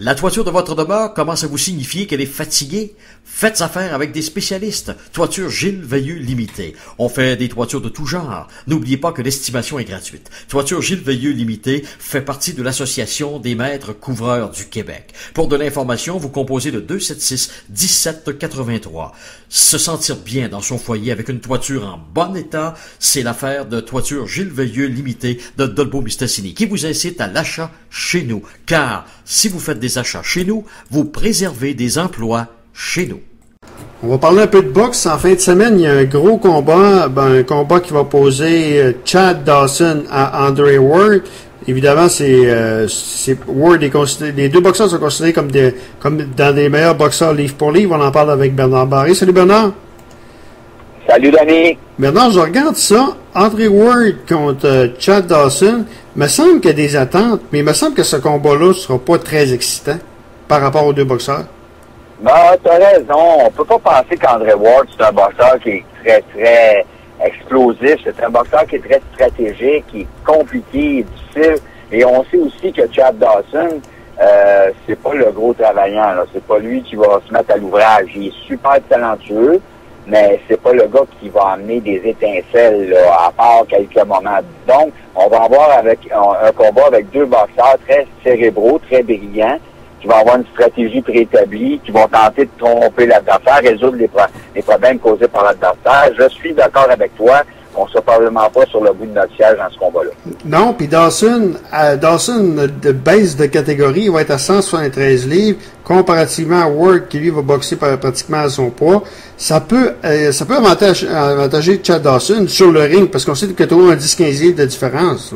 La toiture de votre demeure commence à vous signifier qu'elle est fatiguée? Faites affaire avec des spécialistes. Toiture Gilles Veilleux Limité. On fait des toitures de tout genre. N'oubliez pas que l'estimation est gratuite. Toiture Gilles Veilleux Limité fait partie de l'Association des maîtres couvreurs du Québec. Pour de l'information, vous composez le 276-1783. Se sentir bien dans son foyer avec une toiture en bon état, c'est l'affaire de Toiture Gilles Veilleux Limité de Dolbeau-Mistassini qui vous incite à l'achat chez nous. Car si vous faites des achats chez nous, vous préservez des emplois chez nous. On va parler un peu de boxe. En fin de semaine, il y a un gros combat, un combat qui va poser Chad Dawson à Andre Ward. Évidemment, Ward est considéré, les deux boxeurs sont considérés comme dans des meilleurs boxeurs livre pour livre. On en parle avec Bernard Barré. Salut Bernard. Salut Danny. Bernard, je regarde ça. Andre Ward contre Chad Dawson. Il me semble qu'il y a des attentes, mais il me semble que ce combat-là ne sera pas très excitant par rapport aux deux boxeurs. Ben, t'as raison. On peut pas penser qu'André Ward, c'est un boxeur qui est très, très explosif. C'est un boxeur qui est très stratégique, qui est compliqué, difficile. Et on sait aussi que Chad Dawson, c'est pas le gros travaillant, là. C'est pas lui qui va se mettre à l'ouvrage. Il est super talentueux, mais c'est pas le gars qui va amener des étincelles, là, à part quelques moments. Donc, on va avoir un combat avec deux boxeurs très cérébraux, très brillants, qui vont avoir une stratégie préétablie, qui vont tenter de tromper l'adversaire, résoudre les problèmes causés par l'adversaire. Je suis d'accord avec toi. On ne sera probablement pas sur le bout de notre siège dans ce combat-là. Non, puis Dawson de baisse de catégorie, il va être à 173 livres, comparativement à Ward, qui lui va boxer pratiquement à son poids. Ça peut avantager Chad Dawson sur le ring, parce qu'on sait que tu as un 10-15 livres de différence.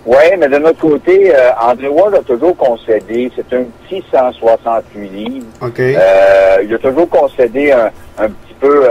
Oui, mais de notre côté, Andre Ward a toujours concédé. C'est un petit 168 livres. Okay. Il a toujours concédé un petit peu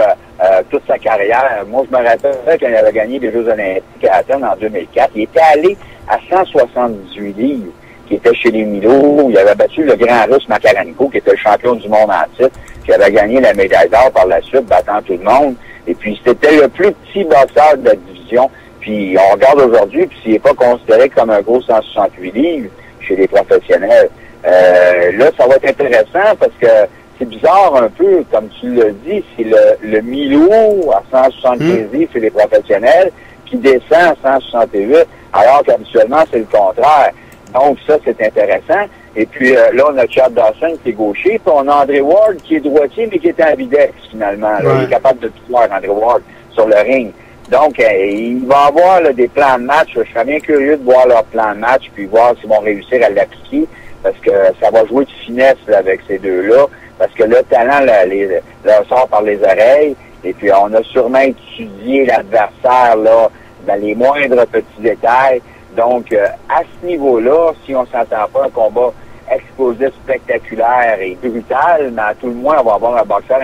toute sa carrière. Moi, je me rappelle quand il avait gagné les Jeux olympiques à Athènes en 2004. Il était allé à 178 livres, qui était chez les Milo. Il avait battu le grand russe Makarenko, qui était le champion du monde en titre, qui avait gagné la médaille d'or par la suite, battant tout le monde. Et puis, c'était le plus petit boxeur de la division. Puis on regarde aujourd'hui, puis s'il n'est pas considéré comme un gros 168 livres chez les professionnels, là, ça va être intéressant parce que c'est bizarre un peu, comme tu l'as dit, c'est le Milo à 175 livres chez les professionnels qui descend à 168, alors qu'habituellement, c'est le contraire. Donc ça, c'est intéressant. Et puis là, on a Chad Dawson qui est gaucher, puis on a Andre Ward qui est droitier, mais qui est ambidex finalement. Là. Il est capable de tout voir, Andre Ward, sur le ring. Donc, il va y avoir là, des plans de match. Je serais bien curieux de voir leur plan de match puis voir s'ils vont réussir à l'appliquer parce que ça va jouer de finesse là, avec ces deux-là parce que le talent leur sort par les oreilles et puis on a sûrement étudié l'adversaire là dans les moindres petits détails. Donc, à ce niveau-là, si on s'entend pas un combat explosif, spectaculaire et brutal, mais à tout le moins, on va avoir un boxeur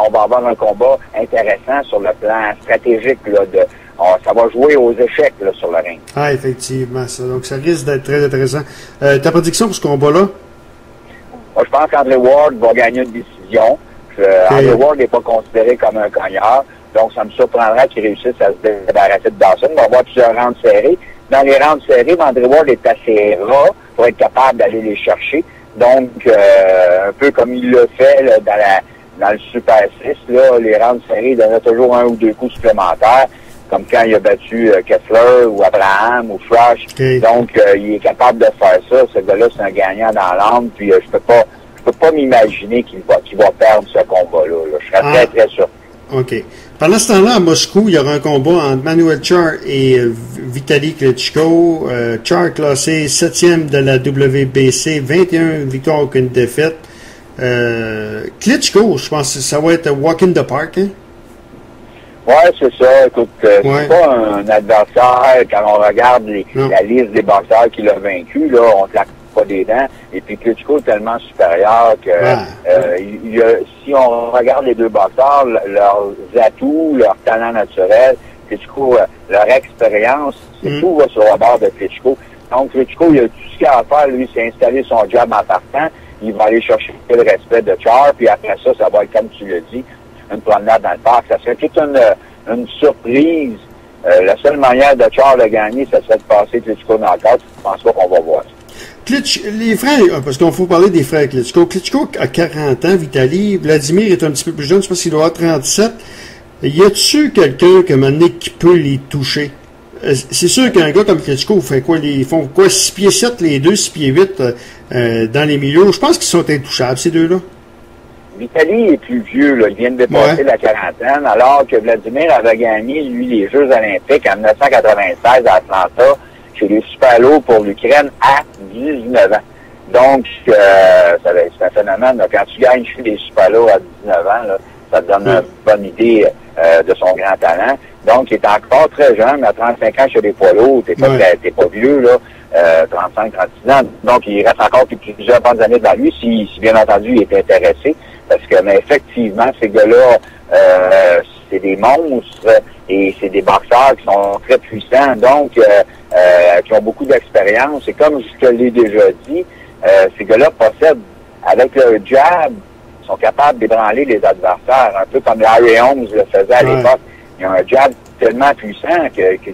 on va avoir un combat intéressant sur le plan stratégique. Là, ça va jouer aux échecs là, sur le ring. Ah, effectivement. Donc, ça risque d'être très intéressant. Ta prédiction pour ce combat-là? Moi, je pense qu'Andre Ward va gagner une décision. Andre Ward n'est pas considéré comme un cogneur. Donc, ça me surprendrait qu'il réussisse à se débarrasser de Dawson. On va avoir plusieurs rounds serrés. Dans les rounds serrés, Andre Ward est assez ras pour être capable d'aller les chercher. Donc, un peu comme il l'a fait là, dans le Super 6, là, les rounds serrés, il donnait toujours un ou deux coups supplémentaires, comme quand il a battu Kessler ou Abraham ou Frosh. Okay. Donc, il est capable de faire ça. Ce gars-là, c'est un gagnant dans l'âme. Puis, je peux pas m'imaginer qu'il va perdre ce combat-là. Là. Je serais très, très surpris. OK. Pendant ce temps-là, à Moscou, il y aura un combat entre Manuel Charr et Vitaly Klitschko. Charr classé 7e de la WBC, 21 victoires, aucune défaite. Klitschko, je pense que ça va être walk in the park, hein? Ouais, c'est ça. Écoute, c'est pas un adversaire, quand on regarde la liste des boxeurs qu'il a vaincu, là, on claque pas des dents. Et puis Klitschko est tellement supérieur que si on regarde les deux boxeurs, leurs atouts, leur talent naturel, Klitschko, leur expérience, tout va sur la barre de Klitschko. Donc Klitschko, il a tout ce qu'il a à faire, lui, c'est installer son job en partant. Il va aller chercher le respect de Charr, puis après ça, ça va être, comme tu l'as dit, une promenade dans le parc. Ça serait toute une surprise. La seule manière de Charr de gagner, ça serait de passer Klitschko dans le cadre. Je pense pas qu'on va voir ça. les frères, parce qu'on faut parler des frères Klitschko. Klitschko a 40 ans, Vitali. Vladimir est un petit peu plus jeune, je pense qu'il doit avoir 37. Y a-tu quelqu'un qui peut les toucher? C'est sûr qu'un gars comme Klitschko fait quoi? Ils font quoi? 6 pieds 7, les deux, 6 pieds 8 dans les milieux. Je pense qu'ils sont intouchables, ces deux-là. Vitali est plus vieux, là. Il vient de dépasser la quarantaine, alors que Vladimir avait gagné, lui, les Jeux olympiques en 1996 à Atlanta, chez les Super-Lots pour l'Ukraine, à 19 ans. Donc, c'est un phénomène, là. Quand tu gagnes chez les Super-Lots à 19 ans, là, ça te donne une bonne idée de son grand talent. Donc, il est encore très jeune, à 35 ans chez les poids lourds, t'es pas vieux, là. 35, 36 ans. Donc, il reste encore plusieurs bonnes années devant lui, si bien entendu, il est intéressé. Parce que, mais effectivement, ces gars-là, c'est des monstres et c'est des boxeurs qui sont très puissants, donc qui ont beaucoup d'expérience. Et comme je te l'ai déjà dit, ces gars-là possèdent, avec leur jab, sont capables d'ébranler les adversaires, un peu comme Larry Holmes le faisait à l'époque. Ils ont un jab tellement puissant qu'ils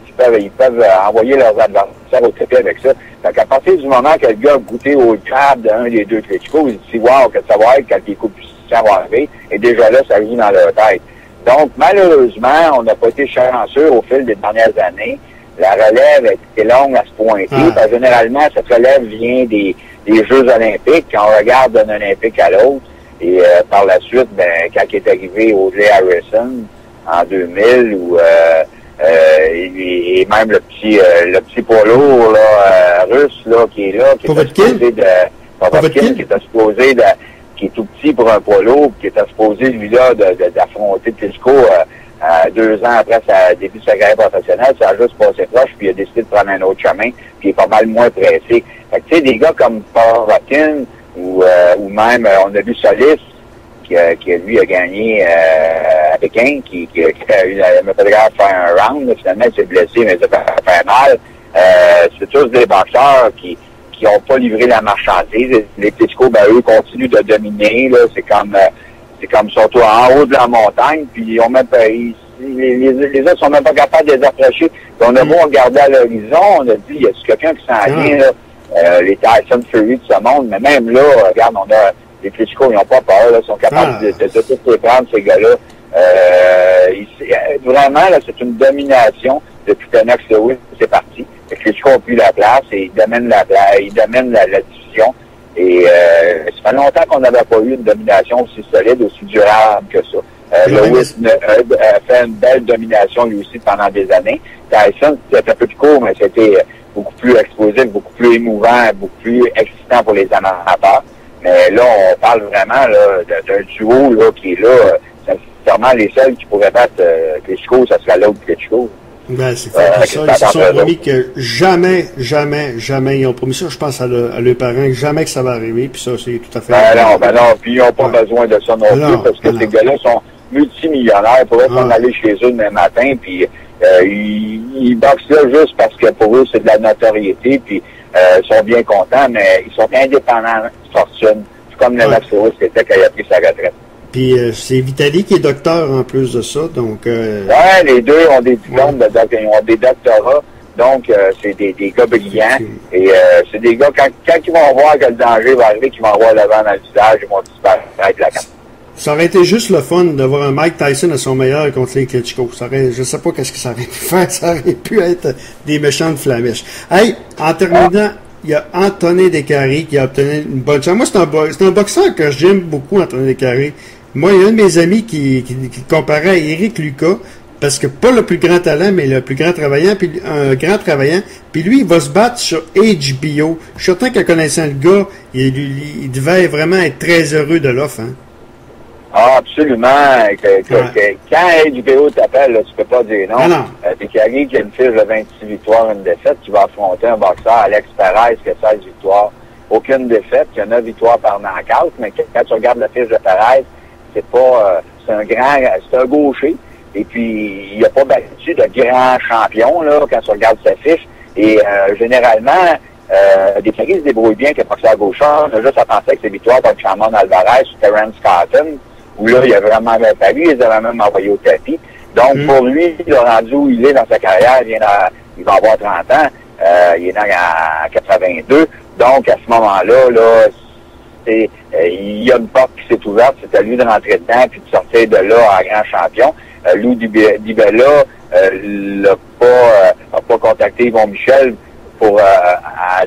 peuvent envoyer leurs adversaires au trépied avec ça. Donc, à partir du moment que le gars a goûté au jab d'un des deux Klitschko, il se dit « Wow, que ça va être quand les coups puissants vont arriver. » Et déjà là, ça joue dans leur tête. Donc, malheureusement, on n'a pas été chanceux au fil des dernières années. La relève a été longue à se pointer. Parce que généralement, cette relève vient des Jeux olympiques, quand on regarde d'un olympique à l'autre. Et par la suite, quand il est arrivé Audley Harrison en 2000, et même le petit poids lourd là, russe là, qui est là, qui est supposé Povetkin, qui est tout petit pour un poids lourd, qui était supposé, lui-là, d'affronter Klitschko 2 ans après le début de sa carrière professionnelle. Ça a juste passé proche, puis il a décidé de prendre un autre chemin, puis il est pas mal moins pressé. Fait que, tu sais, des gars comme Povetkin, ou même, on a vu Solis, qui lui a gagné à Pékin, qui a eu la méthode faire un round, là, finalement il s'est blessé, mais ça fait mal. C'est tous des boxeurs qui n'ont pas livré la marchandise. Les Klitschko, eux, continuent de dominer, là, c'est comme surtout en haut de la montagne, puis ils ont même pas, les autres sont même pas capables de les approcher. Puis on a beau regarder à l'horizon, on a dit, y a quelqu'un qui s'en vient, là, les Tyson Fury de ce monde, mais même là, regarde, on a les Klitschko, ils n'ont pas peur, là, ils sont capables de tout les prendre, ces gars-là. Vraiment, là, c'est une domination depuis que Lennox Lewis c'est parti. Les Klitschko ont pris la place et ils dominent la division. Et ça fait longtemps qu'on n'avait pas eu une domination aussi solide, aussi durable que ça. Lewis a fait une belle domination lui aussi pendant des années. Tyson, c'était un peu plus court, mais c'était beaucoup plus explosif, beaucoup plus émouvant, beaucoup plus excitant pour les amateurs. Mais là, on parle vraiment d'un duo là, qui est là. C'est sûrement les seuls qui pourraient battre Klitschko, ça serait l'autre Klitschko. C'est ça. Ils se sont promis que jamais ils ont promis ça. Je pense à leurs parents que jamais que ça va arriver. Puis ça, c'est tout à fait. Non. Puis ils n'ont pas besoin de ça non plus parce que ces gars-là sont multimillionnaires. Pour eux, ils sont allés chez eux demain matin. Puis ils boxent là juste parce que pour eux, c'est de la notoriété. Puis ils sont bien contents, mais ils sont indépendants de fortune. C'est comme Lennox Lewis c'était quand il a pris sa retraite. Puis c'est Vitali qui est docteur en plus de ça, donc... les deux ont des diplômes de docteur, ils ont des doctorats, donc c'est des gars brillants, et c'est des gars, quand ils vont voir que le danger va arriver, qu'ils vont avoir le vent dans le visage, ils vont disparaître la carte. Ça aurait été juste le fun d'avoir un Mike Tyson à son meilleur contre les Klitschko. Je sais pas qu'est-ce que ça aurait pu faire, ça aurait pu être des méchantes flamèches. Hey, en terminant... Il y a Anthony Descarrés qui a obtenu une bonne chance. Moi, c'est un boxeur que j'aime beaucoup, Anthony Descarrés. Moi, il y a un de mes amis qui comparait à Eric Lucas, parce que pas le plus grand talent, mais le plus grand travaillant, puis un grand travaillant. Puis lui, il va se battre sur HBO. Je suis certain qu'en connaissant le gars, il devait vraiment être très heureux de l'offre, hein? Ah, absolument. Quand HBO t'appelle, là, tu peux pas dire non. Descarrés qui a une fiche de 26 victoires, une défaite, qui va affronter un boxeur, Alex Perez, qui a 16 victoires, aucune défaite, qui a 9 victoires par knockout, mais quand tu regardes la fiche de Perez, c'est pas, c'est un gaucher, et puis il n'a pas battu de grands champions, là, quand tu regardes sa fiche, et généralement, Descarrés se débrouille bien que boxeur gaucheur, on a juste à penser avec ses victoires contre Chamon Alvarez, Terence Cotton, où là, il a vraiment bien fallu, ils avaient même envoyé au tapis. Donc, pour lui, le rendu où il est dans sa carrière, il va avoir 30 ans, il est dans à 82. Donc, à ce moment-là, là, il y a une porte qui s'est ouverte, c'est à lui de rentrer dedans puis de sortir de là en grand champion. Lou DiBella n'a pas contacté Yvon Michel pour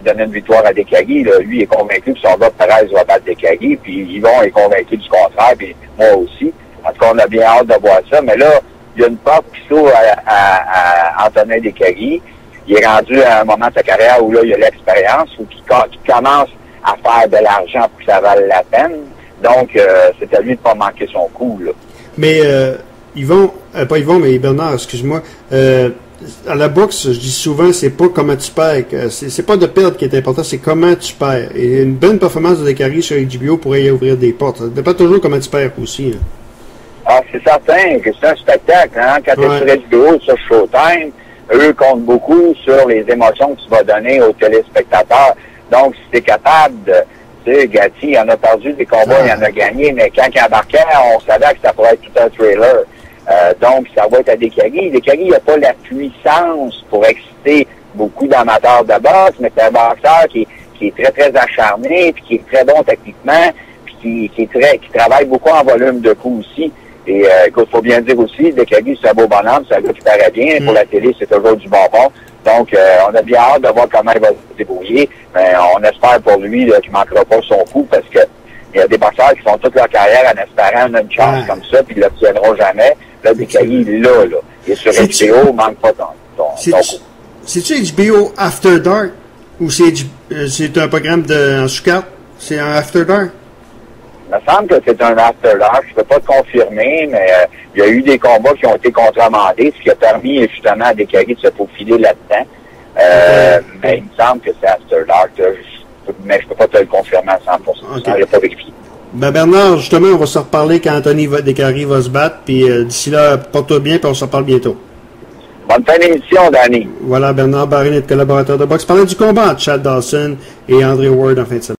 donner une victoire à Décagui. Lui est convaincu que son gars Perez va battre Décagui, puis Yvon est convaincu du contraire, puis moi aussi. En tout cas, on a bien hâte de voir ça. Mais là, il y a une porte qui s'ouvre à Antonin Décagui. Il est rendu à un moment de sa carrière où là, il a l'expérience, où il commence à faire de l'argent pour que ça vale la peine. Donc, c'est à lui de ne pas manquer son coup, là. Mais Yvon, pas Yvon, mais Bernard, excuse-moi, à la boxe, je dis souvent, c'est pas comment tu perds, c'est pas de perdre qui est important, c'est comment tu perds. Et une bonne performance de Décagui sur HBO pourrait y ouvrir des portes. Ça dépend toujours comment tu perds aussi. Hein. Ah, c'est certain que c'est un spectacle, hein. Quand tu es sur HBO, sur Showtime, eux comptent beaucoup sur les émotions que tu vas donner aux téléspectateurs. Donc, si tu es capable de... Tu sais, Gatti, il en a perdu des combats, il en a gagné, mais quand il embarquait, on savait que ça pourrait être tout un trailer. Donc, ça va être à Décagui. Décagui n'a pas la puissance pour exciter beaucoup d'amateurs de boxe, mais c'est un boxeur qui est très, très acharné, puis qui est très bon techniquement, puis qui travaille beaucoup en volume de coups aussi. Et écoute, faut bien dire aussi, Décagui, c'est un beau bonhomme, c'est un gars qui paraît bien. Pour la télé, c'est toujours du bonbon. Donc, on a bien hâte de voir comment il va se débrouiller. Mais on espère pour lui qu'il ne manquera pas son coup parce que il y a des boxeurs qui font toute leur carrière en espérant une chance comme ça, puis ils ne l'obtiendront jamais. Là, Décagui, là. Il est sur HBO, manque pas ton coup. C'est-tu HBO After Dark ou c'est un programme en sous-carte? C'est un After Dark? Il me semble que c'est un After Dark. Je ne peux pas te confirmer, mais il y a eu des combats qui ont été contremantés, ce qui a permis justement à Décagui de se faufiler là-dedans. Mais il me semble que c'est After Dark. Mais je ne peux pas te le confirmer à 100%. Okay. Je n'ai pas vérifié. Ben Bernard, justement, on va se reparler quand Anthony Décagui va se battre. Puis d'ici là, porte-toi bien, puis on se reparle bientôt. Bonne fin d'émission, Danny. Voilà, Bernard Barré, notre collaborateur de boxe. Parlant du combat entre Chad Dawson et Andre Ward en fin de semaine.